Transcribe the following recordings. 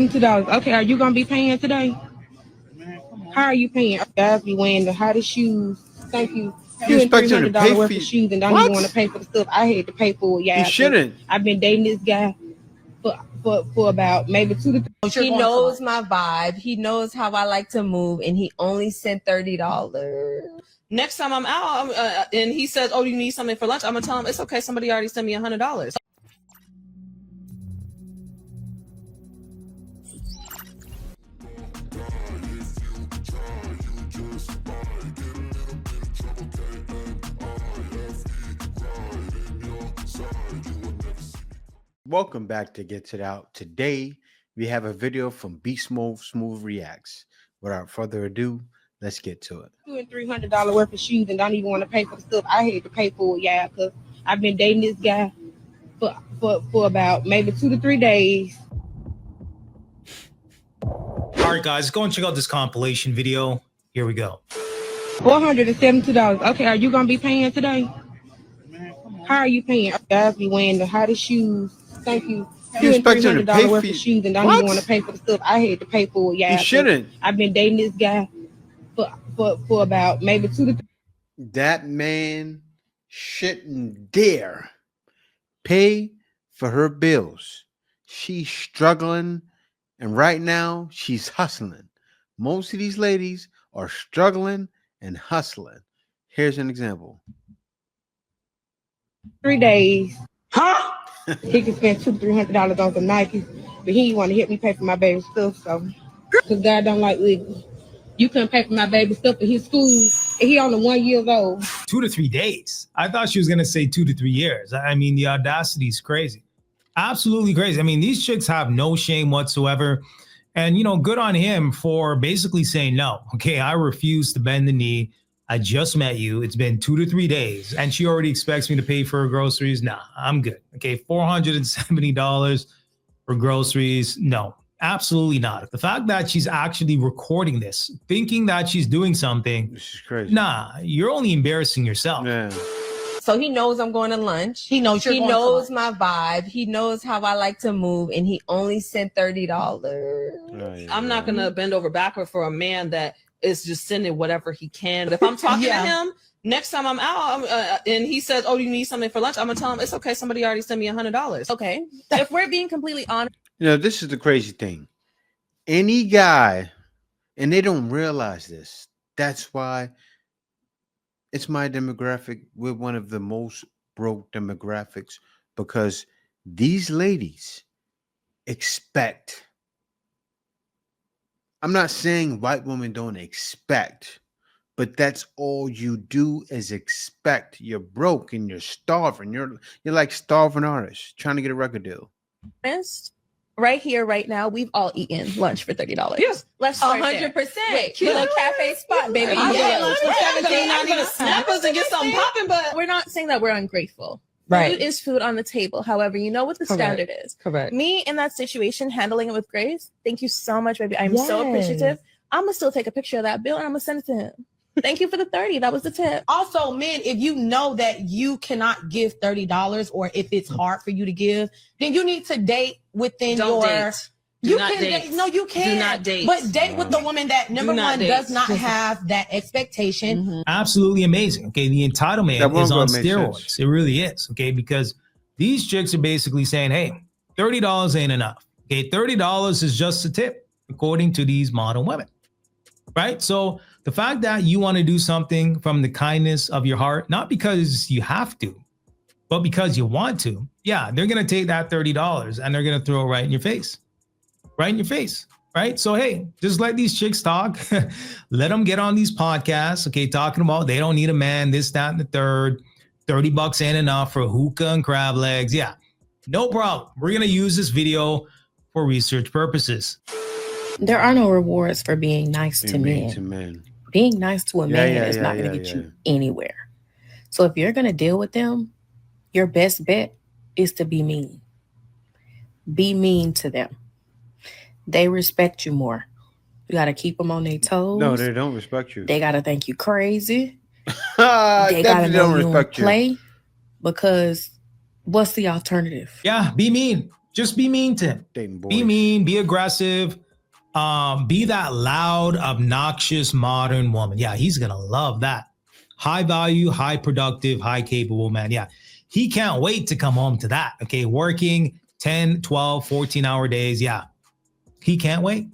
$172. Okay, are you gonna be paying today? How are you paying? Guys be wearing the hottest shoes. Thank you. You expect him to pay $200 worth for of shoes and don't what? even want to pay for the stuff I had to pay for. He Yeah, shouldn't. I've been dating this guy for about maybe 2 to 3. He knows my vibe. He knows how I like to move, and he only sent $30. Next time I'm out and he says, "Oh, you need something for lunch," I'm gonna tell him it's okay. Somebody already sent me $100. Welcome back to Get It Out. Today we have a video from Beast Mode Smooth Reacts. Without further ado, let's get to it. $200 and $300 worth of shoes and don't even want to pay for the stuff I had to pay for. Yeah, because I've been dating this guy for about maybe 2 to 3 days. All right, guys, go and check out this compilation video. Here we go. $472. Okay, are you gonna be paying today? How are you paying? Guys be wearing the hottest shoes. Thank you. You expect him to pay $200 worth for of shoes and don't what? even want to pay for the stuff I had to pay for. Yeah, He shouldn't. I've been dating this guy for about maybe 2 to 3. That man shouldn't dare pay for her bills. She's struggling, and right now she's hustling. Most of these ladies are struggling and hustling. Here's an example. 3 days. Huh? He can spend $200-$300 on some Nikes, but he want to help me pay for my baby stuff. So, because God don't like wiggles. You couldn't pay for my baby stuff at his school, and he only 1 year old. 2 to 3 days. I thought she was going to say 2 to 3 years. I mean, the audacity is crazy. Absolutely crazy. I mean, these chicks have no shame whatsoever. And, you know, good on him for basically saying, no, okay, I refuse to bend the knee. I just met you. It's been 2 to 3 days. And she already expects me to pay for her groceries. Nah, I'm good. Okay, $470 for groceries. No, absolutely not. The fact that she's actually recording this, thinking that she's doing something. This is crazy. Nah, you're only embarrassing yourself. Yeah. So he knows I'm going to lunch. He knows my vibe. He knows how I like to move, and he only sent $30. I'm not gonna bend over backward for a man that is just sending whatever he can. But if I'm talking to him, next time I'm out and he says, "Oh, you need something for lunch," I'm gonna tell him it's okay. Somebody already sent me $100. Okay. If we're being completely honest. You know, this is the crazy thing. Any guy, and they don't realize this. That's why it's my demographic. We're one of the most broke demographics because these ladies expect. I'm not saying white women don't expect, but that's all you do is expect. You're broke and you're starving. You're like starving artists trying to get a record deal. Right here, right now, we've all eaten lunch for $30. Yes, let's start 100%. Little cafe spot, baby. I'm Yeah. getting lunch for $17. I'm gonna snap us and get something popping, but We're not saying that we're ungrateful. Right. Food is food on the table. However, you know what the standard is. Correct. Me in that situation, handling it with grace. Thank you so much, baby. I'm so appreciative. I'm gonna still take a picture of that bill and I'm gonna send it to him. Thank you for the 30. That was the tip. Also, men, if you know that you cannot give $30 or if it's hard for you to give, then you need to date within Don't your. date. Do You not can date. date. No, you can't. Do not date. But date with the woman that number not one date. does not have that expectation. Mm-hmm. Absolutely amazing. Okay, the entitlement That one is on gonna make steroids. sense. It really is. Okay, because these chicks are basically saying, hey, $30 ain't enough. Okay, $30 is just a tip, according to these modern women. Right? So the fact that you want to do something from the kindness of your heart, not because you have to, but because you want to, yeah, they're going to take that $30 and they're going to throw it right in your face. Right in your face. Right? So, hey, just let these chicks talk. Let them get on these podcasts. Okay, talking about they don't need a man, this, that, and the third. $30 ain't enough for hookah and crab legs. Yeah, no problem. We're going to use this video for research purposes. There are no rewards for being nice to men. Being nice to a man is not going to get you anywhere. So if you're going to deal with them, your best bet is to be mean. Be mean to them. They respect you more. You got to keep them on their toes. No, they don't respect you. They got to think you crazy. They gotta know you don't play, because what's the alternative? Yeah, be mean. Just be mean to him. Be mean, be aggressive, be that loud, obnoxious, modern woman. Yeah, he's going to love that. High value, high productive, high capable man. Yeah, he can't wait to come home to that. Okay, working 10, 12, 14-hour days. Yeah, he can't wait.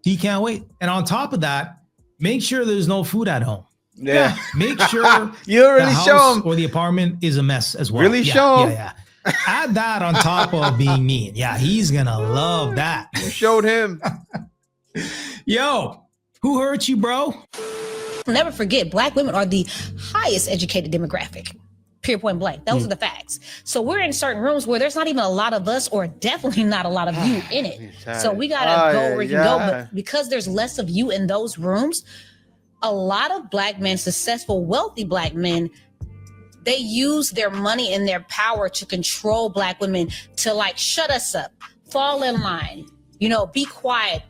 He can't wait. And on top of that, make sure there's no food at home. Yeah, make sure you really the house or the apartment is a mess as well. Really show him. Yeah. Add that on top of being mean. Yeah, he's gonna love that. You showed him. Yo, who hurt you, bro? Never forget, Black women are the highest educated demographic. Pure point blank. Those are the facts. So we're in certain rooms where there's not even a lot of us, or definitely not a lot of you in it. So we gotta go where you can go. But because there's less of you in those rooms, a lot of Black men, successful, wealthy Black men, they use their money and their power to control Black women, to like shut us up, fall in line, be quiet,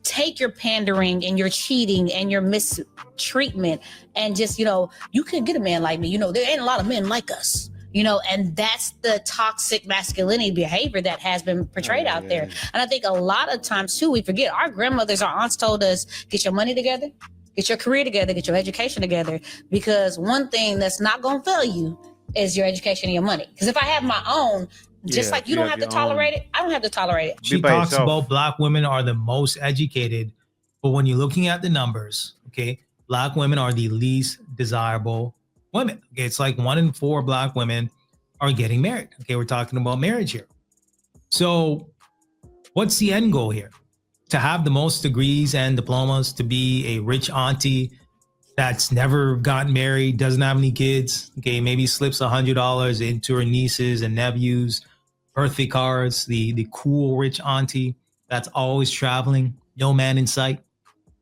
take your pandering and your cheating and your mistreatment, and just, you can get a man like me. There ain't a lot of men like us, and that's the toxic masculinity behavior that has been portrayed out there. And I think a lot of times too, we forget, our grandmothers, our aunts told us, get your money together, get your career together, get your education together, because one thing that's not going to fail you is your education and your money. Because if I have my own, just like you don't have to tolerate it, I don't have to tolerate it. She talks about Black women are the most educated, but when you're looking at the numbers, okay, Black women are the least desirable women. Okay, it's like 1 in 4 Black women are getting married. Okay, we're talking about marriage here. So what's the end goal here? To have the most degrees and diplomas, to be a rich auntie that's never gotten married, doesn't have any kids, okay, maybe slips $100 into her nieces and nephews' birthday cards, the cool rich auntie that's always traveling, no man in sight.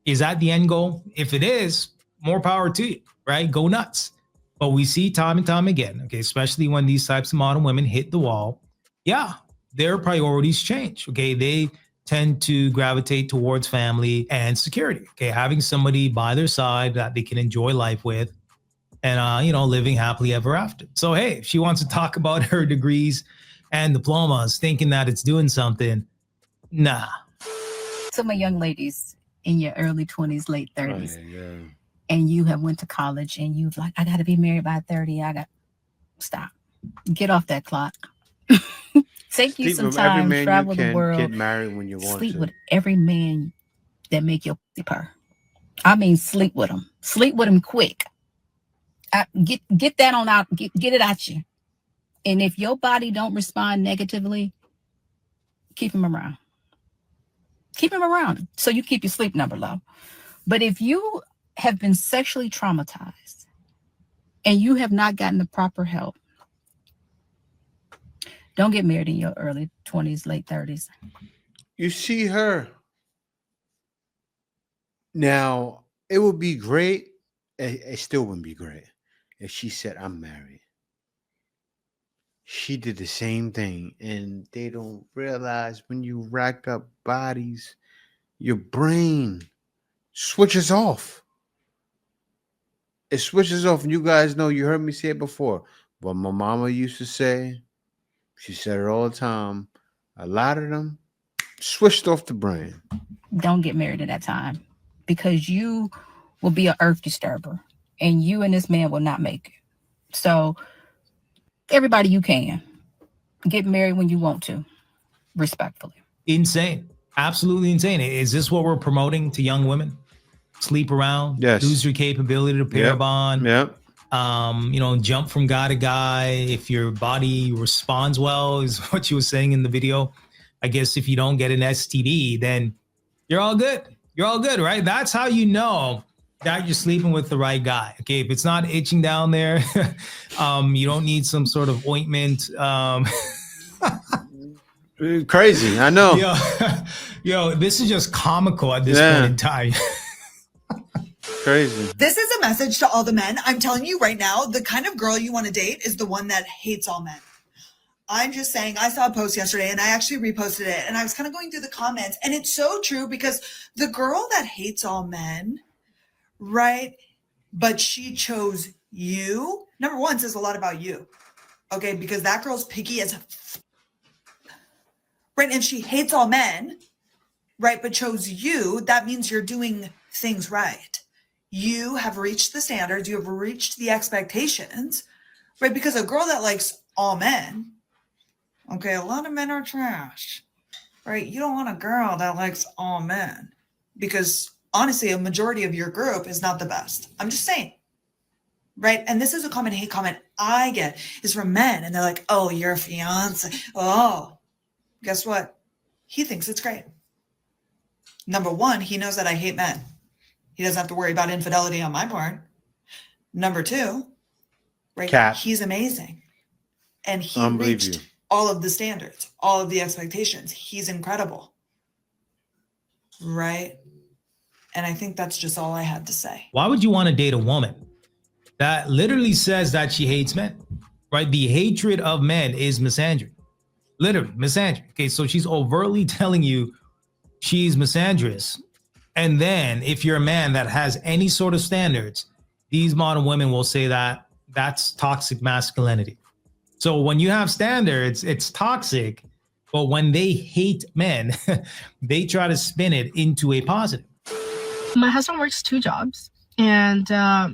Is that the end goal? If it is, more power to you, right? Go nuts. But we see time and time again, okay, especially when these types of modern women hit the wall, yeah, their priorities change, okay? They tend to gravitate towards family and security. Okay, having somebody by their side that they can enjoy life with, and living happily ever after. So hey, if she wants to talk about her degrees and diplomas, thinking that it's doing something, nah. So my young ladies in your early 20s, late 30s, and you have went to college and you've like, I got to be married by 30. Stop. Get off that clock. Take you some time, travel the world, get married when you want sleep to. with every man that make your pussy purr. I mean, sleep with them. Sleep with them quick. Get that on out. Get it out you. And if your body don't respond negatively, keep him around. Keep him around so you keep your sleep number low. But if you have been sexually traumatized and you have not gotten the proper help, don't get married in your early 20s, late 30s. You see her. Now, it would be great. It still wouldn't be great if she said, I'm married. She did the same thing. And they don't realize when you rack up bodies, your brain switches off. It switches off. And you guys know, you heard me say it before. What my mama used to say, she said it all the time. A lot of them switched off the brain. Don't get married at that time, because you will be an earth disturber and you and this man will not make it. So everybody you can, get married when you want to, respectfully. Insane. Absolutely insane. Is this what we're promoting to young women? Sleep around, lose your capability to pair bond. Yep. Jump from guy to guy. If your body responds well, is what you were saying in the video. I guess if you don't get an STD, then you're all good. You're all good, right? That's how you know that you're sleeping with the right guy. Okay, if it's not itching down there, you don't need some sort of ointment. Crazy, I know. Yo, this is just comical at this point in time. Crazy. This is a message to all the men. I'm telling you right now, the kind of girl you want to date is the one that hates all men. I'm just saying, I saw a post yesterday and I actually reposted it, and I was kind of going through the comments, and it's so true, because the girl that hates all men, right, but she chose you, number one, says a lot about you, okay, because that girl's picky as right? And if she hates all men, right, but chose you, that means you're doing things right. You have reached the standards, you have reached the expectations, right? Because a girl that likes all men, okay, a lot of men are trash, right? You don't want a girl that likes all men because honestly, a majority of your group is not the best. I'm just saying, right? And this is a common hate comment I get is from men, and they're like, oh, your fiance. Oh, guess what? He thinks it's great. Number one, he knows that I hate men. He doesn't have to worry about infidelity on my part. Number two, right? Cap. He's amazing. And he reached all of the standards, all of the expectations. He's incredible. Right? And I think that's just all I had to say. Why would you want to date a woman that literally says that she hates men? Right? The hatred of men is misandry. Literally, misandry. Okay, so she's overtly telling you she's misandrous. And then if you're a man that has any sort of standards, these modern women will say that that's toxic masculinity. So when you have standards, it's toxic. But when they hate men, they try to spin it into a positive. My husband works 2 jobs, and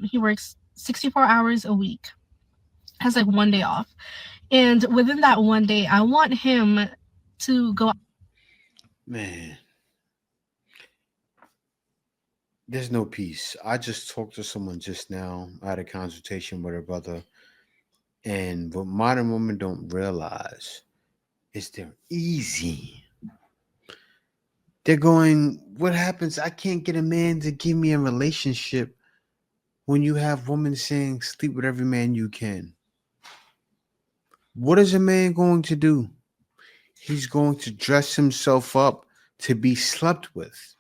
he works 64 hours a week, has like 1 day off. And within that 1 day, I want him to go. Man, there's no peace. I just talked to someone just now. I had a consultation with her brother. And what modern women don't realize is they're easy. They're going, what happens? I can't get a man to give me a relationship when you have women saying sleep with every man you can. What is a man going to do? He's going to dress himself up to be slept with.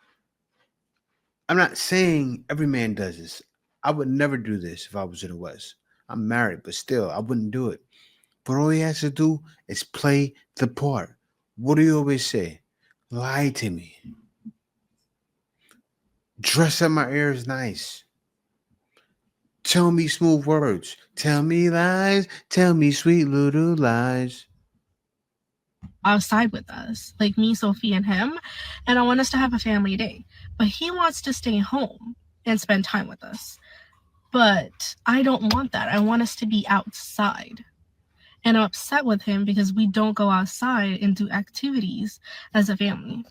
I'm not saying every man does this. I would never do this if I was in the West. I'm married, but still, I wouldn't do it. But all he has to do is play the part. What do you always say? Lie to me. Dress up my ears nice. Tell me smooth words. Tell me lies. Tell me sweet little lies. Outside with us, like me, Sophie, and him, and I want us to have a family day. But he wants to stay home and spend time with us. But I don't want that. I want us to be outside. And I'm upset with him because we don't go outside and do activities as a family.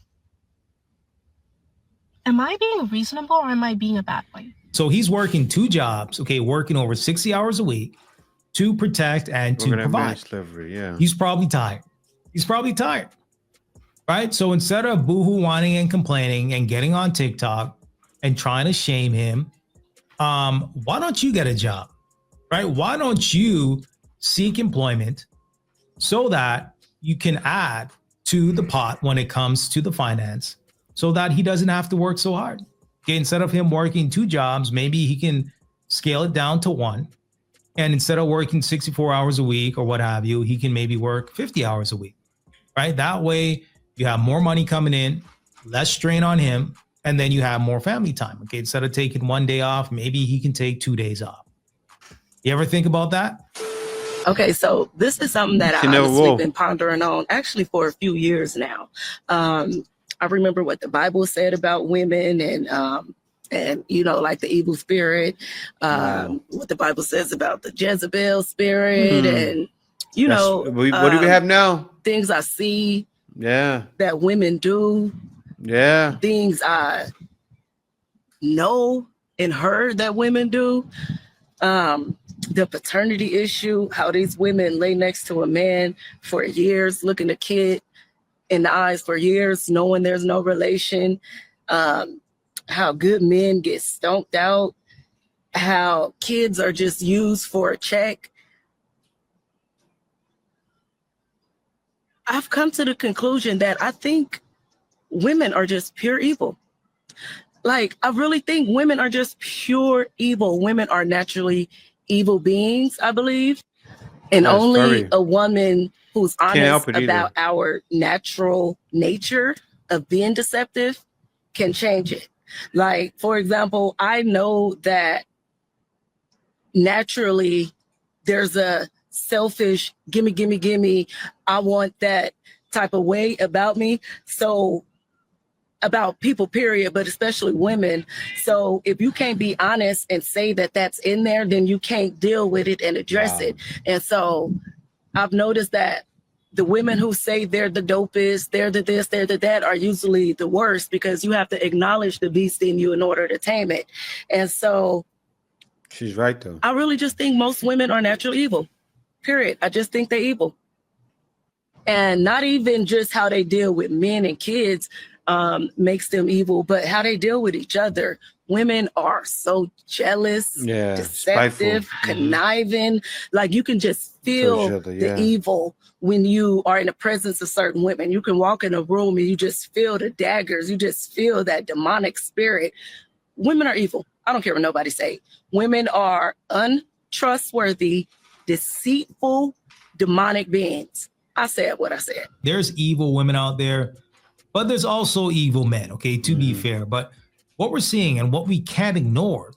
Am I being reasonable or am I being a bad boy? So he's working 2 jobs, okay, working over 60 hours a week to protect and to provide. Yeah. He's probably tired. Right? So instead of boohoo whining and complaining and getting on TikTok and trying to shame him, why don't you get a job? Right? Why don't you seek employment so that you can add to the pot when it comes to the finance so that he doesn't have to work so hard? Okay, instead of him working 2 jobs, maybe he can scale it down to 1. And instead of working 64 hours a week or what have you, he can maybe work 50 hours a week, right? That way you have more money coming in, less strain on him, and then you have more family time. Okay, instead of taking 1 day off, maybe he can take 2 days off. You ever think about that? Okay, so this is something that I've honestly been pondering on actually for a few years now. I remember what the Bible said about women and you know, like the evil spirit, what the Bible says about the Jezebel spirit, and you know, what do we have now? Things I see, that women do, things I know and heard that women do. The paternity issue, how these women lay next to a man for years, looking a kid in the eyes for years, knowing there's no relation, how good men get stoned out, how kids are just used for a check. I've come to the conclusion that I think women are just pure evil. Like, I really think women are just pure evil. Women are naturally evil beings, I believe. And only a woman who's honest about our natural nature of being deceptive can change it. Like, for example, I know that naturally there's a selfish, gimme, I want that type of way about me. So about people, period, but especially women. So if you can't be honest and say that that's in there, then you can't deal with it and address it. And so I've noticed that the women who say they're the dopest, they're the this, they're the that, are usually the worst, because you have to acknowledge the beast in you in order to tame it. And so she's right, though. I really just think most women are natural evil, period. I just think they're evil. And not even just how they deal with men and kids makes them evil, but how they deal with each other. Women are so jealous, deceptive, conniving. Like you can just feel the evil when you are in the presence of certain women. You can walk in a room and you just feel the daggers. You just feel that demonic spirit. Women are evil. I don't care what nobody say. Women are untrustworthy, deceitful, demonic beings. I said what I said. There's evil women out there, but there's also evil men, okay, to be fair. But what we're seeing and what we can't ignore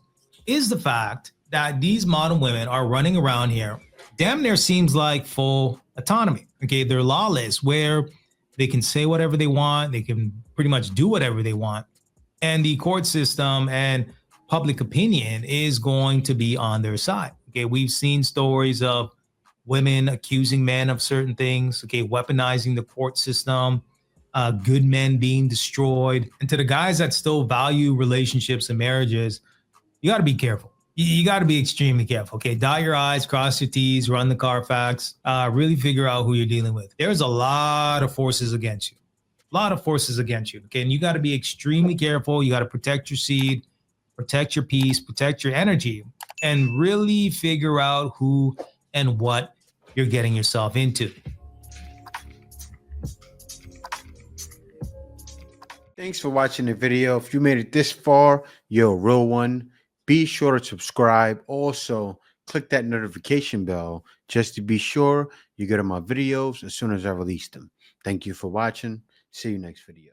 is the fact that these modern women are running around here, damn near seems like full autonomy, okay? They're lawless, where they can say whatever they want. They can pretty much do whatever they want. And the court system and public opinion is going to be on their side, okay? We've seen stories of women accusing men of certain things, okay, weaponizing the court system, good men being destroyed. And to the guys that still value relationships and marriages, you got to be careful. You got to be extremely careful, okay? Dot your I's, cross your T's, run the Carfax, really figure out who you're dealing with. There's a lot of forces against you, okay? And you got to be extremely careful. You got to protect your seed, protect your peace, protect your energy, and really figure out who and what you're getting yourself into. Thanks for watching the video. If you made it this far, you're a real one. Be sure to subscribe. Also, click that notification bell just to be sure you get my videos as soon as I release them. Thank you for watching. See you next video.